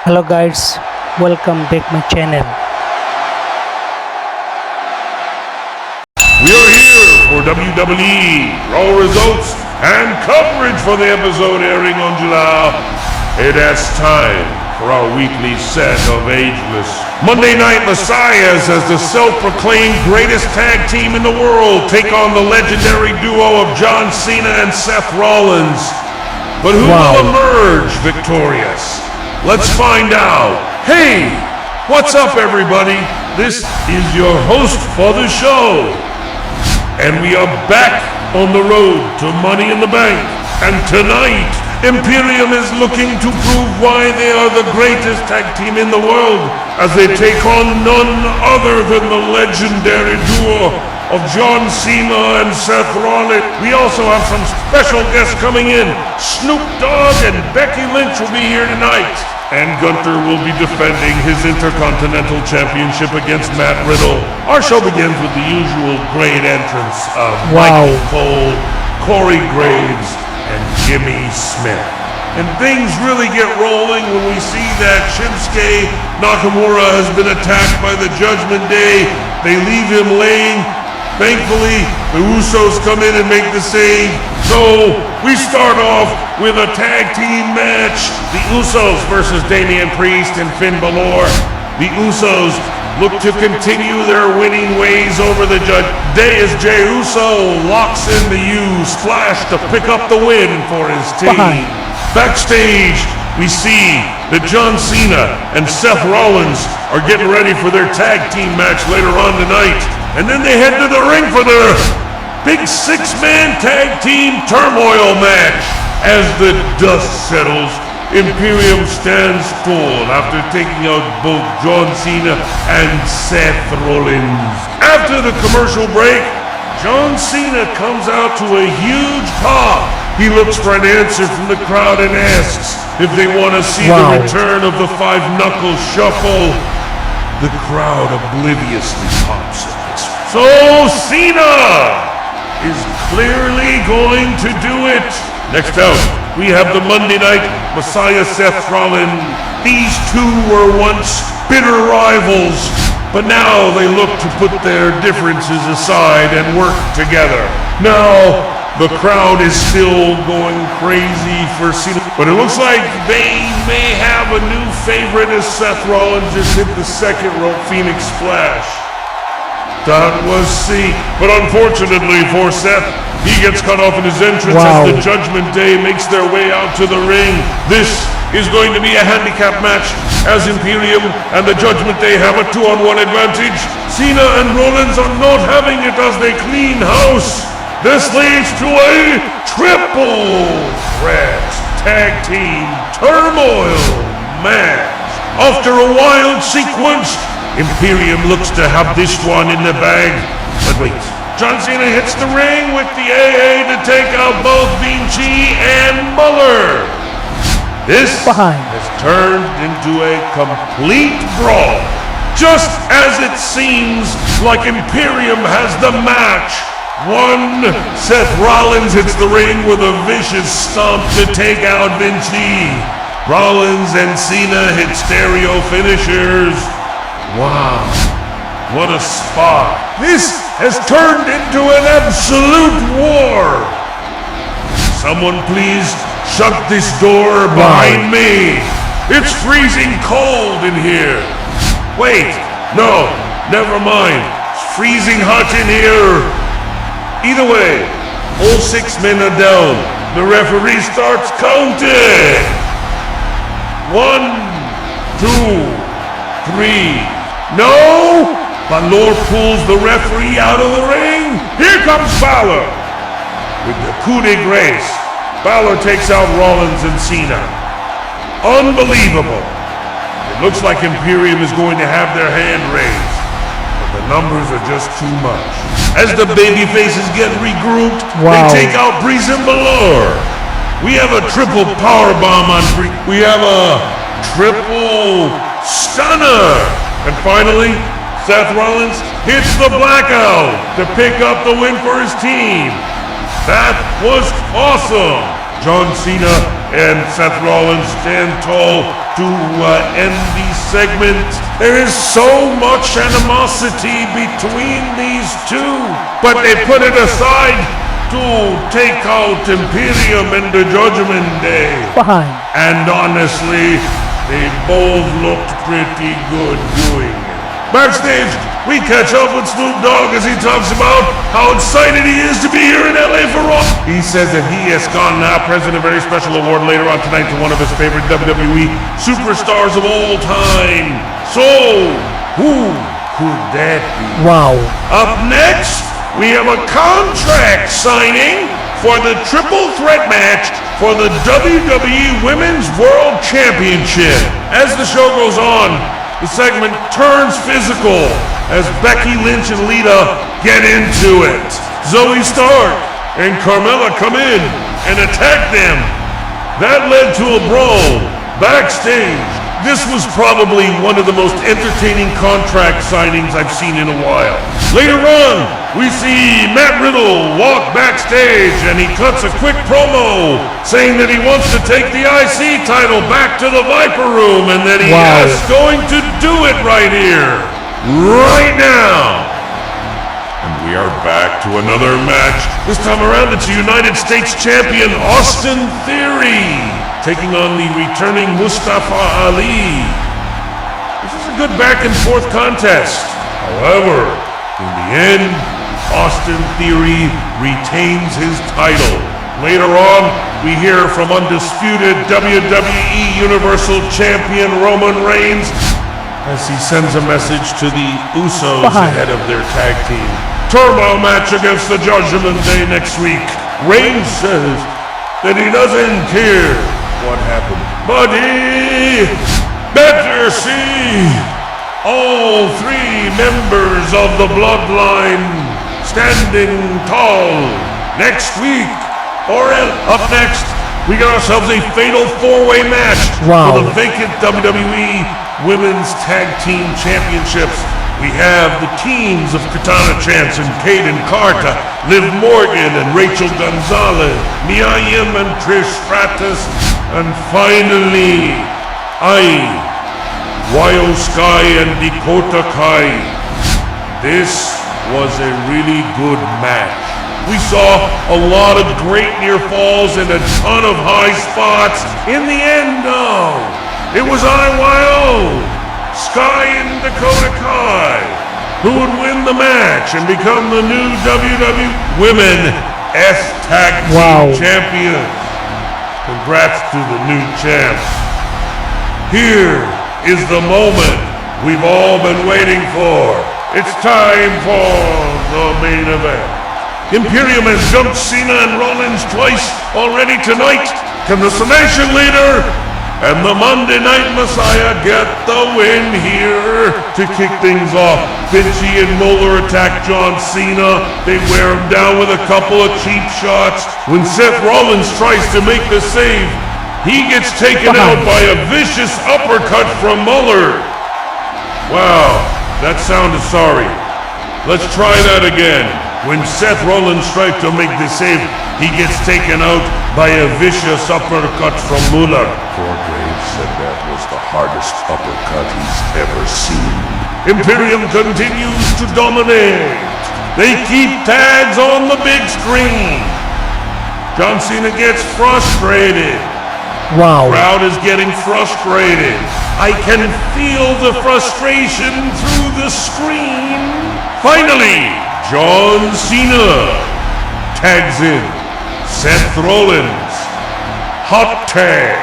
Hello guys, welcome back my channel. We are here for WWE Raw results and coverage for the episode airing on July. It is time for our weekly set of ageless Monday Night Messiahs as the self-proclaimed greatest tag team in the world take on the legendary duo of John Cena and Seth Rollins. But who will emerge victorious? Let's find out. Hey, what's up everybody? This is your host for the show. And we are back on the road to Money in the Bank. And tonight, Imperium is looking to prove why they are the greatest tag team in the world as they take on none other than the legendary duo of John Cena and Seth Rollins. We also have some special guests coming in. Snoop Dogg and Becky Lynch will be here tonight. And Gunther will be defending his Intercontinental Championship against Matt Riddle. Our show begins with the usual great entrance of Michael Cole, Corey Graves, and Jimmy Smith. And things really get rolling when we see that Shinsuke Nakamura has been attacked by the Judgment Day. They leave him laying. Thankfully, the Usos come in and make the save. So, we start off with a tag team match. The Usos versus Damian Priest and Finn Balor. The Usos look to continue their winning ways over the Judge. Jey Uso locks in the U Splash to pick up the win for his team. Backstage, we see that John Cena and Seth Rollins are getting ready for their tag team match later on tonight. And then they head to the ring for their big six-man tag team turmoil match. As the dust settles, Imperium stands tall after taking out both John Cena and Seth Rollins. After the commercial break, John Cena comes out to a huge pop. He looks for an answer from the crowd and asks if they want to see the return of the five-knuckle shuffle. The crowd obliviously pops it. So Cena is clearly going to do it. Next out, we have the Monday Night Messiah Seth Rollins. These two were once bitter rivals, but now they look to put their differences aside and work together. Now, the crowd is still going crazy for Cena, but it looks like they may have a new favorite as Seth Rollins just hit the second rope Phoenix Splash. That was C. But unfortunately for Seth, he gets cut off in his entrance as the Judgment Day makes their way out to the ring. This is going to be a handicap match as Imperium and the Judgment Day have a 2-on-1 advantage. Cena and Rollins are not having it as they clean house. This leads to a triple threat tag team turmoil match. After a wild sequence, Imperium looks to have this one in the bag. But wait, John Cena hits the ring with the AA to take out both Vinci and Muller. This has turned into a complete brawl. Just as it seems like Imperium has the match. Seth Rollins hits the ring with a vicious stomp to take out Vinci. Rollins and Cena hit stereo finishers. Wow, what a spot. This has turned into an absolute war. Someone please shut this door behind me. It's freezing cold in here. Wait, no, never mind. It's freezing hot in here. Either way, all 6 men are down. The referee starts counting. 1, 2, 3. No! Balor pulls the referee out of the ring. Here comes Balor. With the coup de grace, Balor takes out Rollins and Cena. Unbelievable. It looks like Imperium is going to have their hand raised. But the numbers are just too much. As the babyfaces get regrouped, they take out Breeze and Balor. We have a triple powerbomb on Breeze. We have a triple stunner. And finally, Seth Rollins hits the blackout to pick up the win for his team. That was awesome. John Cena and Seth Rollins stand tall to end the segment. There is so much animosity between these two, but they put it aside to take out Imperium in the Judgment Day. Fine. And honestly, they both looked pretty good doing it. Backstage, we catch up with Snoop Dogg as he talks about how excited he is to be here in LA for Raw. He says that he has gone now present a very special award later on tonight to one of his favorite WWE superstars of all time. So, who could that be? Wow. Up next, we have a contract signing for the triple threat match for the WWE Women's World Championship. As the show goes on, the segment turns physical as Becky Lynch and Lita get into it. Zoe Stark and Carmella come in and attack them. That led to a brawl backstage. This was probably one of the most entertaining contract signings I've seen in a while. Later on, we see Matt Riddle walk backstage and he cuts a quick promo saying that he wants to take the IC title back to the Viper Room and that he is going to do it right here, right now. And we are back to another match. This time around it's United States Champion Austin Theory taking on the returning Mustafa Ali. This is a good back and forth contest. However, in the end, Austin Theory retains his title. Later on, we hear from undisputed WWE Universal Champion Roman Reigns as he sends a message to the Usos ahead of their tag team turmoil match against the Judgment Day next week. Reigns says that he doesn't care what happened, but he better see all three members of the bloodline standing tall next week. Or up next, we got ourselves a fatal four-way match for the vacant WWE Women's Tag Team Championships. We have the teams of Katana Chance and Kaden Carter, Liv Morgan and Rachel Gonzalez, Mia Yim and Trish Stratus, and finally, Wyo Sky and Dakota Kai. This was a really good match. We saw a lot of great near falls and a ton of high spots. In the end, though, it was Wyo Sky and Dakota Kai who would win the match and become the new WWE Women S-Tag Team Champions. Congrats to the new champs. Here is the moment we've all been waiting for. It's time for the main event. Imperium has jumped Cena and Rollins twice already tonight. Can the Summation Leader and the Monday Night Messiah get the win here? To kick things off, Vinci and Moeller attack John Cena. They wear him down with a couple of cheap shots. When Seth Rollins tries to make the save, he gets taken out by a vicious uppercut from Muller. Wow, that sounded sorry. Let's try that again. When Seth Rollins tries to make the save, he gets taken out by a vicious uppercut from Muller. Graves said that was the hardest uppercut he's ever seen. Imperium continues to dominate. They keep tags on the big screen. John Cena gets frustrated. Wow. Crowd is getting frustrated. I can feel the frustration through the screen. Finally, John Cena tags in Seth Rollins. Hot tag.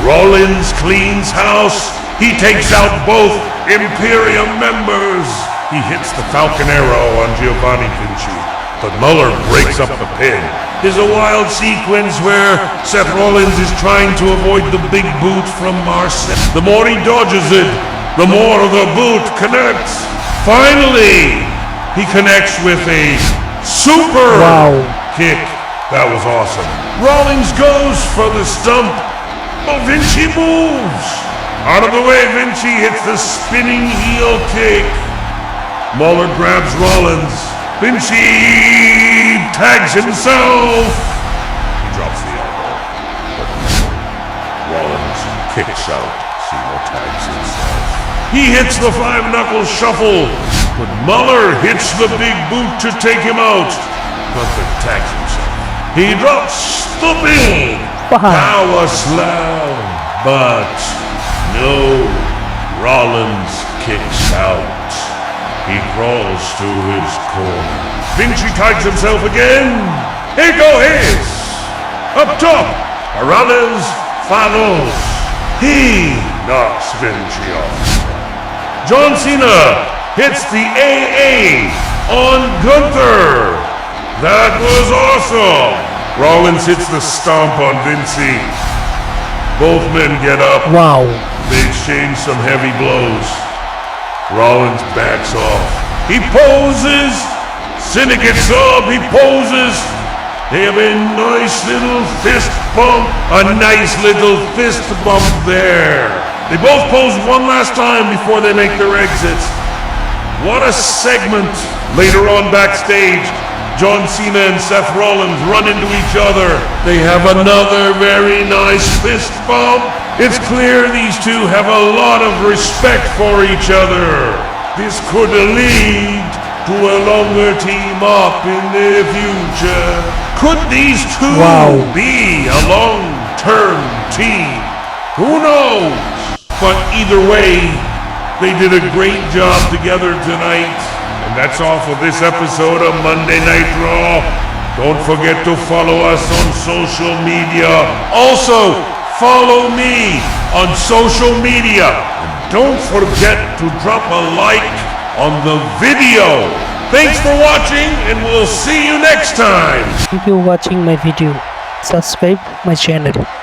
Rollins cleans house. He takes out both Imperium members. He hits the Falcon Arrow on Giovanni Vinci, but Muller breaks up the pin. There's a wild sequence where Seth Rollins is trying to avoid the big boot from Marcel. The more he dodges it, the more the boot connects. Finally, he connects with a super kick. That was awesome. Rollins goes for the stump, but Vinci moves. Out of the way, Vinci hits the spinning heel kick. Muller grabs Rollins. Vinci tags himself. He drops the kicks out. CENA tags himself. He hits the five-knuckle shuffle, but Muller hits the big boot to take him out. Gunther tags himself. He drops the big power slam, but no, Rollins kicks out. He crawls to his corner. Vinci tags himself again. Here go his. Up top, Rollins follows. He knocks Vinci off. John Cena hits the AA on Gunther. That was awesome. Rollins hits the stomp on Vinci. Both men get up. Wow. They exchange some heavy blows. Rollins backs off. He poses. Cena gets up. He poses. They have a nice little fist bump. A nice little fist bump there. They both pose one last time before they make their exits. What a segment. Later on backstage, John Cena and Seth Rollins run into each other. They have another very nice fist bump. It's clear these two have a lot of respect for each other. This could lead to a longer team up in the future. Could these two be a long-term team? Who knows? But either way, they did a great job together tonight. And that's all for this episode of Monday Night Raw. Don't forget to follow us on social media. Also, follow me on social media. And don't forget to drop a like on the video. Thanks for watching, and we'll see you next time. Thank you for watching my video. Subscribe my channel.